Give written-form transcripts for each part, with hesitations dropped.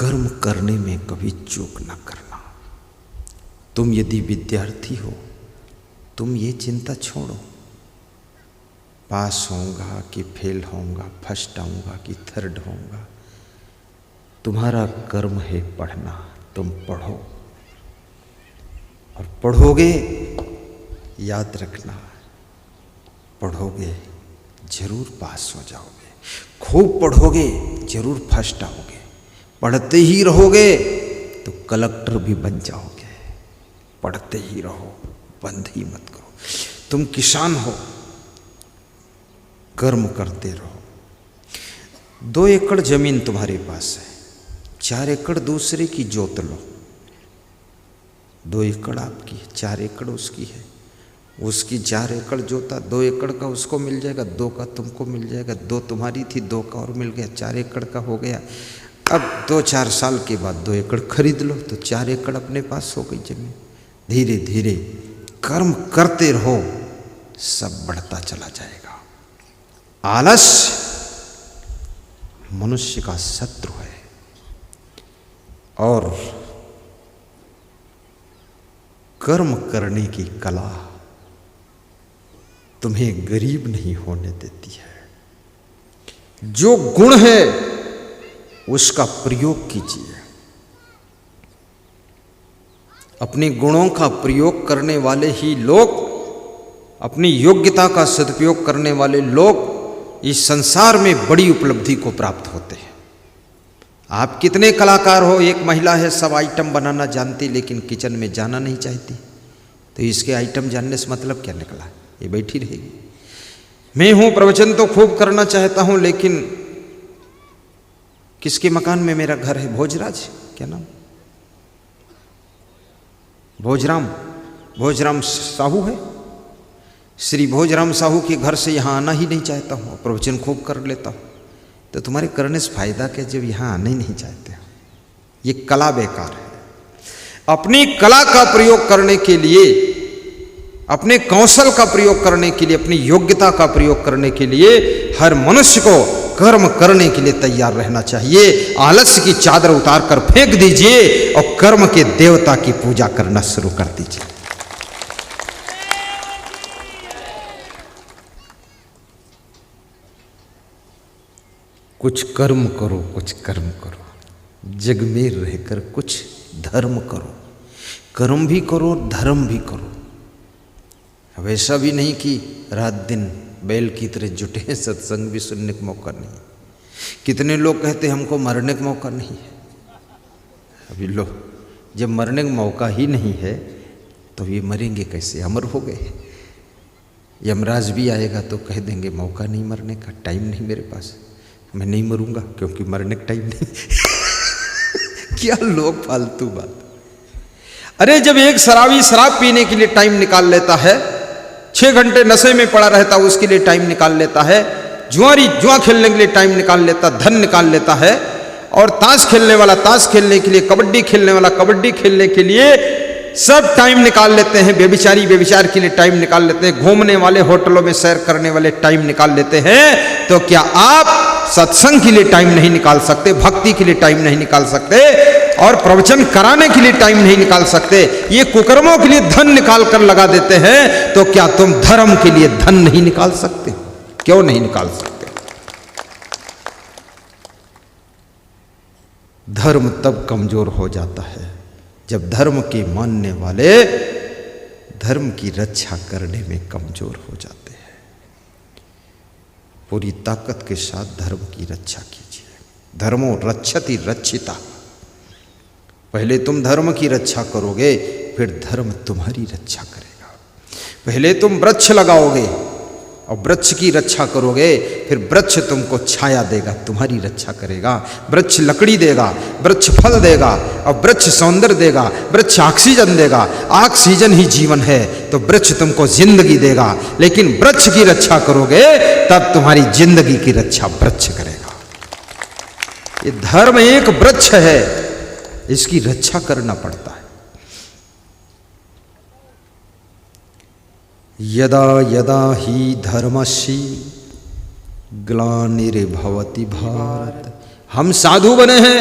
कर्म करने में कभी चूक न करना। तुम यदि विद्यार्थी हो, तुम ये चिंता छोड़ो, पास होऊंगा कि फेल होऊंगा, फर्स्ट आऊंगा कि थर्ड होऊंगा। तुम्हारा कर्म है पढ़ना, तुम पढ़ो और पढ़ोगे, याद रखना, पढ़ोगे जरूर पास हो जाओगे, खूब पढ़ोगे जरूर फर्स्ट आओगे, पढ़ते ही रहोगे तो कलेक्टर भी बन जाओगे। पढ़ते ही रहो, बंद ही मत करो। तुम किसान हो, कर्म करते रहो। 2 एकड़ जमीन तुम्हारे पास है, 4 एकड़ दूसरे की जोत लो। 2 एकड़ आपकी है, 4 एकड़ उसकी है। उसकी 4 एकड़ जोता, 2 एकड़ का उसको मिल जाएगा, 2 का तुमको मिल जाएगा। 2 तुम्हारी थी, 2 का और मिल गया, 4 एकड़ का हो गया। अब 2-4 साल के बाद 2 एकड़ खरीद लो तो 4 एकड़ अपने पास हो गई जमीन। धीरे धीरे कर्म करते रहो, सब बढ़ता चला जाएगा। आलस्य मनुष्य का शत्रु है और कर्म करने की कला तुम्हें गरीब नहीं होने देती है। जो गुण है उसका प्रयोग कीजिए। अपने गुणों का प्रयोग करने वाले ही लोग, अपनी योग्यता का सदुपयोग करने वाले लोग इस संसार में बड़ी उपलब्धि को प्राप्त होते हैं। आप कितने कलाकार हो, एक महिला है सब आइटम बनाना जानती लेकिन किचन में जाना नहीं चाहती, तो इसके आइटम जानने से मतलब क्या निकला? ये बैठी रहेगी। मैं हूं, प्रवचन तो खूब करना चाहता हूं, लेकिन किसके मकान में मेरा घर है? भोजराज, क्या नाम? भोजराम साहू है। श्री भोजराम साहू के घर से यहाँ आना ही नहीं चाहता हूँ, प्रवचन खूब कर लेता हूँ। तो तुम्हारे करने से फायदा क्या जब यहाँ आना ही नहीं चाहते हो? ये कला बेकार है। अपनी कला का प्रयोग करने के लिए, अपने कौशल का प्रयोग करने के लिए, अपनी योग्यता का प्रयोग करने के लिए हर मनुष्य को कर्म करने के लिए तैयार रहना चाहिए। आलस्य की चादर उतार कर फेंक दीजिए और कर्म के देवता की पूजा करना शुरू कर दीजिए। कुछ कर्म करो, कुछ कर्म करो, जग में रहकर कुछ धर्म करो। कर्म भी करो, धर्म भी करो। अब ऐसा भी नहीं कि रात दिन बैल की तरह जुटे हैं, सत्संग भी सुनने का मौका नहीं। कितने लोग कहते हैं हमको मरने का मौका नहीं है। अभी लो, जब मरने का मौका ही नहीं है तो ये मरेंगे कैसे? अमर हो गए। यमराज भी आएगा तो कह देंगे मौका नहीं मरने का, टाइम नहीं मेरे पास, मैं नहीं मरूंगा क्योंकि मरने का टाइम नहीं। क्या लोग फालतू बात। अरे जब एक शराबी शराब पीने के लिए टाइम निकाल लेता है, 6 घंटे नशे में पड़ा रहता है, उसके लिए टाइम निकाल लेता है, जुआ खेलने के लिए टाइम निकाल लेता, धन निकाल लेता है, और ताश खेलने वाला ताश खेलने के लिए, कबड्डी खेलने वाला कबड्डी खेलने के लिए सब टाइम निकाल लेते हैं। व्यभिचार के लिए टाइम निकाल लेते हैं। घूमने वाले, होटलों में सैर करने वाले टाइम निकाल लेते हैं। तो क्या आप सत्संग के लिए टाइम नहीं निकाल सकते? भक्ति के लिए टाइम नहीं निकाल सकते? और प्रवचन कराने के लिए टाइम नहीं निकाल सकते? ये कुकर्मों के लिए धन निकाल कर लगा देते हैं, तो क्या तुम धर्म के लिए धन नहीं निकाल सकते? क्यों नहीं निकाल सकते? धर्म तब कमजोर हो जाता है जब धर्म के मानने वाले धर्म की रक्षा करने में कमजोर हो जाते हैं। पूरी ताकत के साथ धर्म की रक्षा कीजिए। धर्मो रक्षति रक्षिता। पहले तुम धर्म की रक्षा करोगे, फिर धर्म तुम्हारी रक्षा करेगा। पहले तुम वृक्ष लगाओगे और वृक्ष की रक्षा करोगे, फिर वृक्ष तुमको छाया देगा, तुम्हारी रक्षा करेगा। वृक्ष लकड़ी देगा, वृक्ष फल देगा, और वृक्ष सौंदर्य देगा, वृक्ष ऑक्सीजन देगा। ऑक्सीजन ही जीवन है, तो वृक्ष तुमको जिंदगी देगा। लेकिन वृक्ष की रक्षा करोगे तब तुम्हारी जिंदगी की रक्षा वृक्ष करेगा। ये धर्म एक वृक्ष है, इसकी रक्षा करना पड़ता है। यदा यदा ही धर्मस्य ग्लानिर्भवति भारत। हम साधु बने हैं,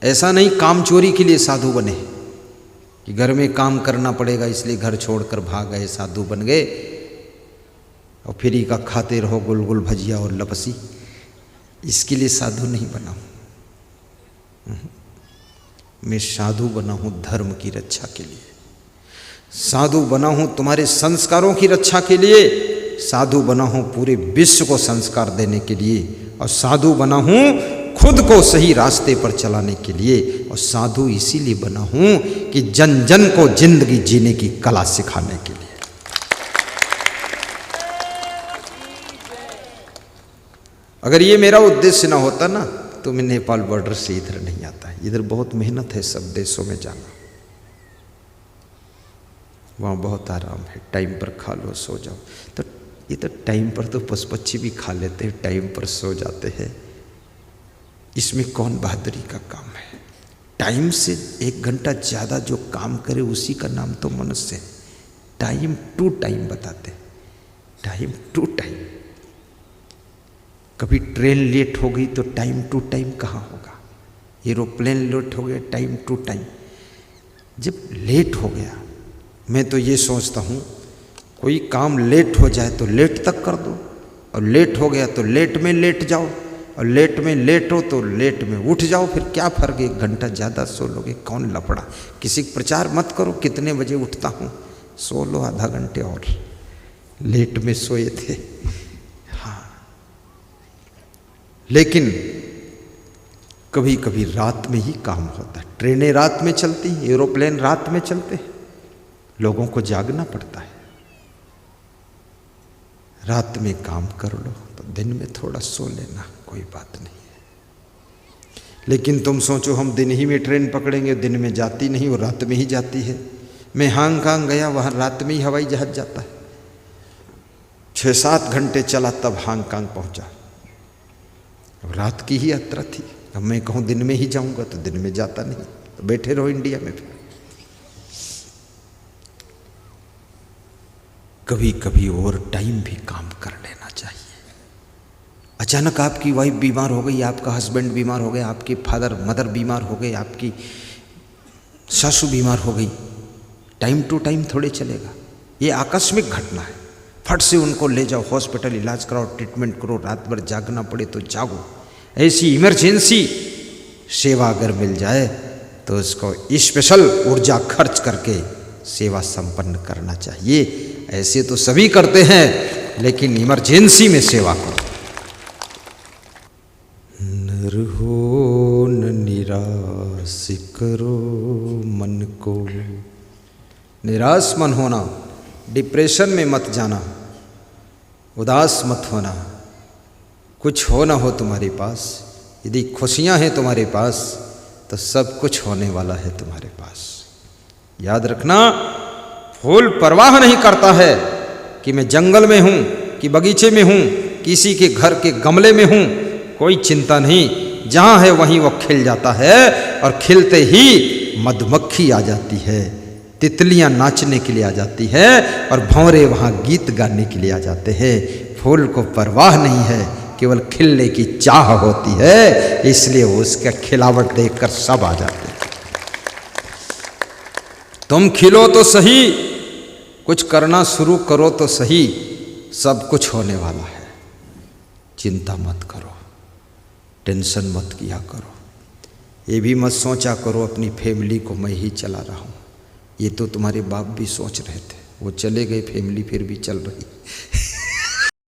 ऐसा नहीं काम चोरी के लिए साधु बने कि घर में काम करना पड़ेगा इसलिए घर छोड़कर भाग गए, साधु बन गए और फ्री का खाते रहो गुलगुल भजिया और लपसी। इसके लिए साधु नहीं बना हूँ। मैं साधु बना हूँ धर्म की रक्षा के लिए, साधु बना हूँ तुम्हारे संस्कारों की रक्षा के लिए, साधु बना हूँ पूरे विश्व को संस्कार देने के लिए, और साधु बना हूँ खुद को सही रास्ते पर चलाने के लिए, और साधु इसीलिए बना हूँ कि जन जन को जिंदगी जीने की कला सिखाने के लिए। अगर ये मेरा उद्देश्य ना होता ना तो मैं नेपाल बॉर्डर से इधर नहीं आता। इधर बहुत मेहनत है सब देशों में जाना, वहाँ बहुत आराम है, टाइम पर खा लो सो जाओ। तो ये तो टाइम पर तो पशु पक्षी भी खा लेते हैं, टाइम पर सो जाते हैं, इसमें कौन बहादुरी का काम है। टाइम से 1 घंटा ज़्यादा जो काम करे उसी का नाम तो मनुष्य है। टाइम टू टाइम बताते, टाइम टू टाइम। कभी ट्रेन लेट हो गई तो टाइम टू टाइम कहाँ होगा, एरोप्लेन लेट हो गया टाइम टू टाइम। जब लेट हो गया, मैं तो ये सोचता हूँ कोई काम लेट हो जाए तो लेट तक कर दो, और लेट हो गया तो लेट में लेट जाओ, और लेट में लेट हो तो लेट में उठ जाओ। फिर क्या फ़र्क, 1 घंटा ज़्यादा सो लोगे, कौन लफड़ा। किसी का प्रचार मत करो कितने बजे उठता हूँ, सो लो आधा घंटे और, लेट में सोए थे। हाँ, लेकिन कभी कभी रात में ही काम होता है। ट्रेनें रात में चलती हैं, एरोप्लेन रात में चलते हैं, लोगों को जागना पड़ता है। रात में काम कर लो तो दिन में थोड़ा सो लेना, कोई बात नहीं है। लेकिन तुम सोचो हम दिन ही में ट्रेन पकड़ेंगे, दिन में जाती नहीं, वो रात में ही जाती है। मैं हांगकांग गया, वहाँ रात में ही हवाई जहाज जाता है। 6-7 घंटे चला तब हांगकांग पहुँचा। अब रात की ही यात्रा थी। अब मैं कहूँ दिन में ही जाऊँगा तो दिन में जाता नहीं, तो बैठे रहो इंडिया में। फिर कभी कभी और टाइम भी काम कर लेना चाहिए। अचानक आपकी वाइफ बीमार हो गई, आपका हस्बैंड बीमार हो गया, आपके फादर मदर बीमार हो गए, आपकी सासू बीमार हो गई, टाइम टू टाइम थोड़े चलेगा। ये आकस्मिक घटना है, फट से उनको ले जाओ हॉस्पिटल, इलाज कराओ, ट्रीटमेंट करो, रात भर जागना पड़े तो जागो। ऐसी इमरजेंसी सेवा अगर मिल जाए तो उसको स्पेशल ऊर्जा खर्च करके सेवा संपन्न करना चाहिए। ऐसे तो सभी करते हैं, लेकिन इमरजेंसी में सेवा करो। नर हो न निराश करो मन को, निराश मन होना, डिप्रेशन में मत जाना, उदास मत होना। कुछ हो ना हो तुम्हारे पास, यदि खुशियां हैं तुम्हारे पास तो सब कुछ होने वाला है तुम्हारे पास। याद रखना, फूल परवाह नहीं करता है कि मैं जंगल में हूँ कि बगीचे में हूँ, किसी के घर के गमले में हूँ, कोई चिंता नहीं। जहाँ है वहीं वो खिल जाता है, और खिलते ही मधुमक्खी आ जाती है, तितलियाँ नाचने के लिए आ जाती है, और भंवरे वहाँ गीत गाने के लिए आ जाते हैं। फूल को परवाह नहीं है, केवल खिलने की चाह होती है, इसलिए वो उसका खिलावट देखकर सब आ जाते हैं। तुम खिलो तो सही, कुछ करना शुरू करो तो सही, सब कुछ होने वाला है। चिंता मत करो, टेंशन मत किया करो, ये भी मत सोचा करो अपनी फैमिली को मैं ही चला रहा हूँ। ये तो तुम्हारे बाप भी सोच रहे थे, वो चले गए, फैमिली फिर भी चल रही।